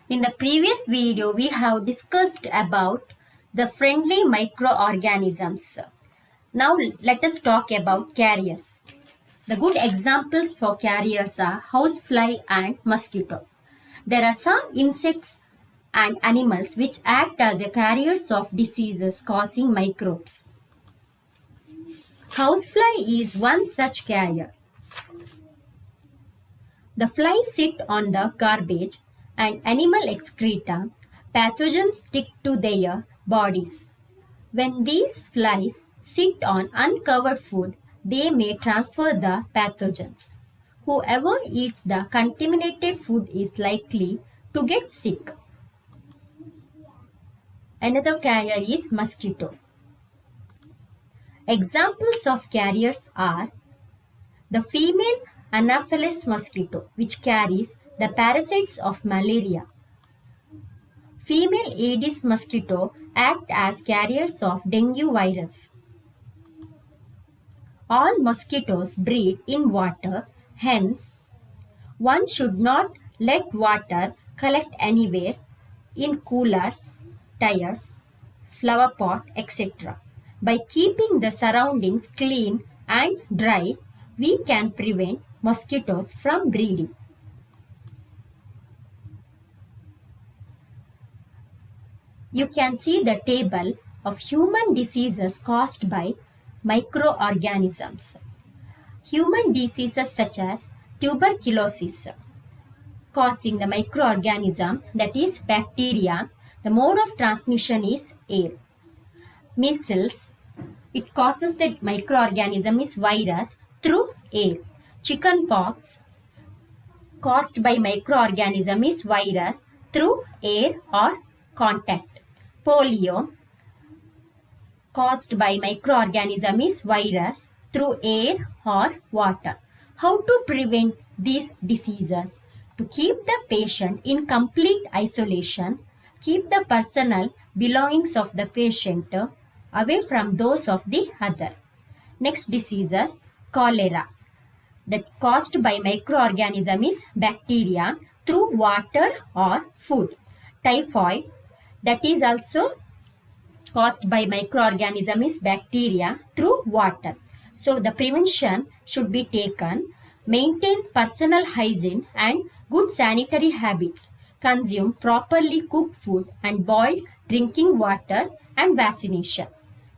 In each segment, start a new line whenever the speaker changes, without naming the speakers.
In the previous video, we have discussed about the friendly microorganisms. Now let us talk about carriers. The good examples for carriers are housefly and mosquito. There are some insects and animals which act as the carriers of diseases causing microbes. Housefly is one such carrier. The flies sit on the garbage and animal excreta. Pathogens stick to their bodies. When these flies sit on uncovered food, they may transfer the pathogens. Whoever eats the contaminated food is likely to get sick. Another carrier is mosquito. Examples of carriers are the female Anopheles mosquito, which carries the parasites of malaria. Female Aedes mosquito act as carriers of dengue virus. All mosquitoes breed in water, hence, one should not let water collect anywhere in coolers, tires, flower pot, etc. By keeping the surroundings clean and dry, we can prevent mosquitoes from breeding. You can see the table of human diseases caused by microorganisms. Human diseases such as tuberculosis causing the microorganism, that is bacteria. The mode of transmission is air. Measles, it causes the microorganism is virus through air. Chickenpox caused by microorganism is virus through air or contact. Polio caused by microorganism is virus through air or water. How to prevent these diseases? To keep the patient in complete isolation, keep the personal belongings of the patient away from those of the other. Next diseases, cholera, that caused by microorganism is bacteria through water or food. Typhoid, that is also caused by microorganism is bacteria through water. So the prevention should be taken. Maintain personal hygiene and good sanitary habits. Consume properly cooked food and boiled drinking water and vaccination.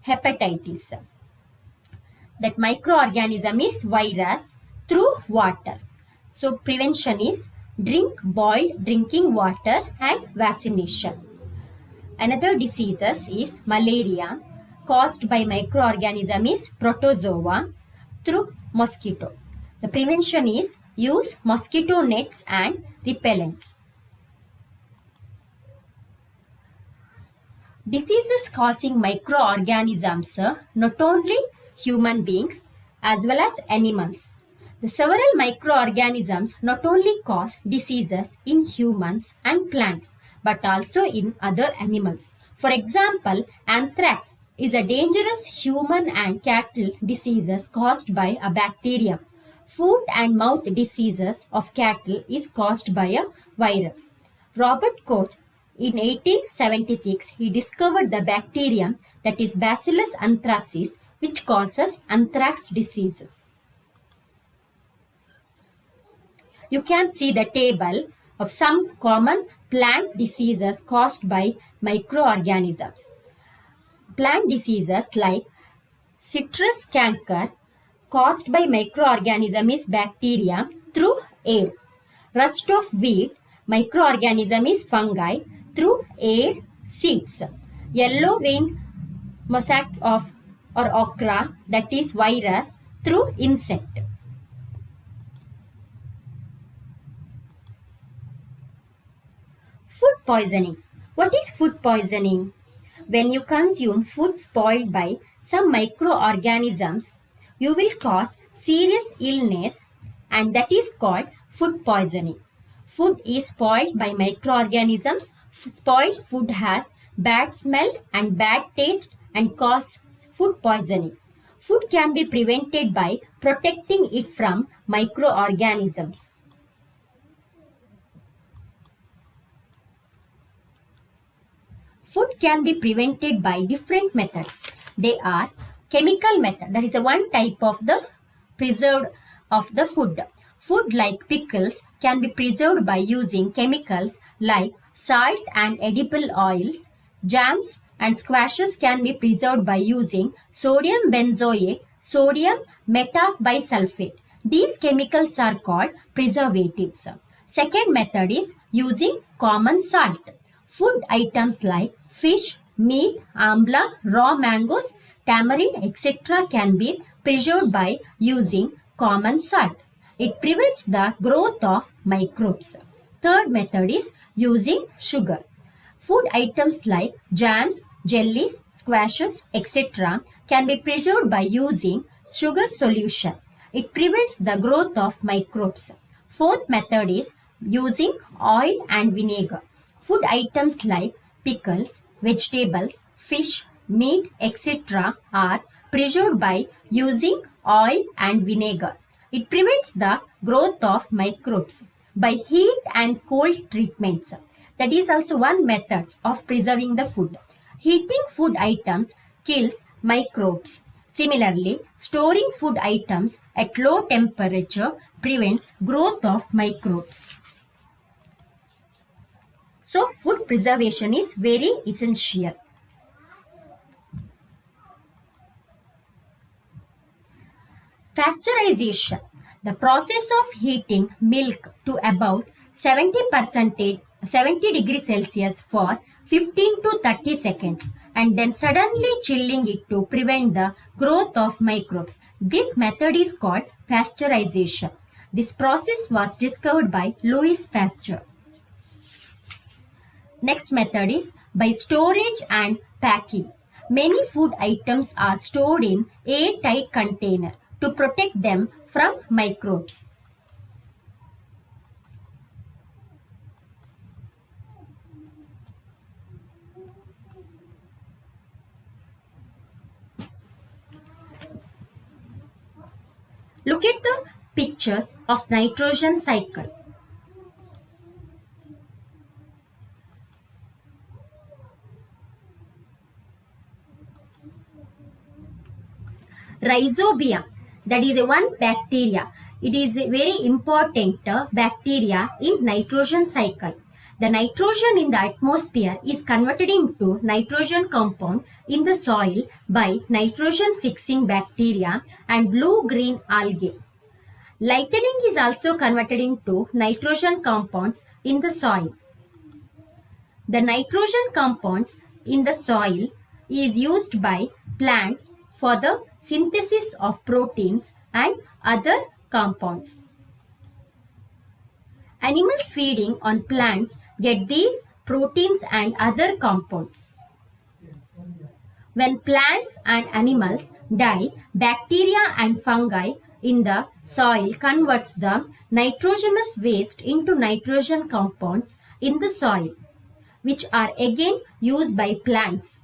Hepatitis, that microorganism is virus through water. So prevention is drink boiled drinking water and vaccination. Another diseases is malaria caused by microorganism is protozoa through mosquito. The prevention is use mosquito nets and repellents. Diseases causing microorganisms not only human beings as well as animals. The several microorganisms not only cause diseases in humans and plants but also in other animals. For example, anthrax is a dangerous human and cattle disease caused by a bacterium. Foot and mouth diseases of cattle is caused by a virus. Robert Koch, in 1876, he discovered the bacterium that is Bacillus anthracis, which causes anthrax diseases. You can see the table of some common plant diseases caused by microorganisms. Plant diseases like citrus canker caused by microorganism is bacteria through air. Rust of wheat, microorganism is fungi through air seeds. Yellow vein mosaic of or okra, that is virus through insect. Food poisoning. What is food poisoning? When you consume food spoiled by some microorganisms, you will cause serious illness, and that is called food poisoning. Food is spoiled by microorganisms. Spoiled food has bad smell and bad taste and cause food poisoning. Food can be prevented by protecting it from microorganisms. Food can be prevented by different methods. They are chemical method, that is the one type of the preserved of the food. Food like pickles can be preserved by using chemicals like salt and edible oils. Jams and squashes can be preserved by using sodium benzoate, sodium metabisulfate. These chemicals are called preservatives. Second method is using common salt. Food items like fish, meat, amla, raw mangoes, tamarind, etc. can be preserved by using common salt. It prevents the growth of microbes. Third method is using sugar. Food items like jams, jellies, squashes, etc. can be preserved by using sugar solution. It prevents the growth of microbes. Fourth method is using oil and vinegar. Food items like pickles, vegetables, fish, meat, etc. are preserved by using oil and vinegar. It prevents the growth of microbes by heat and cold treatments. That is also one method of preserving the food. Heating food items kills microbes. Similarly, storing food items at low temperature prevents growth of microbes. So, food preservation is very essential. Pasteurization. The process of heating milk to about 70 degrees Celsius for 15 to 30 seconds and then suddenly chilling it to prevent the growth of microbes. This method is called pasteurization. This process was discovered by Louis Pasteur. Next method is by storage and packing. Many food items are stored in airtight container to protect them from microbes. Look at the pictures of nitrogen cycle. Rhizobium, that is one bacteria. It is a very important bacteria in nitrogen cycle. The nitrogen in the atmosphere is converted into nitrogen compound in the soil by nitrogen fixing bacteria and blue-green algae. Lightning is also converted into nitrogen compounds in the soil. The nitrogen compounds in the soil is used by plants for the synthesis of proteins and other compounds. Animals feeding on plants get these proteins and other compounds. When plants and animals die, bacteria and fungi in the soil converts the nitrogenous waste into nitrogen compounds in the soil, which are again used by plants.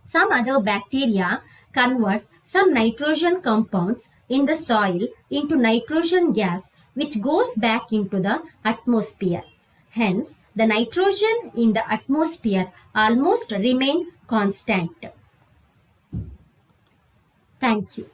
Some other bacteria converts some nitrogen compounds in the soil into nitrogen gas, which goes back into the atmosphere. Hence, the nitrogen in the atmosphere almost remain constant. Thank you.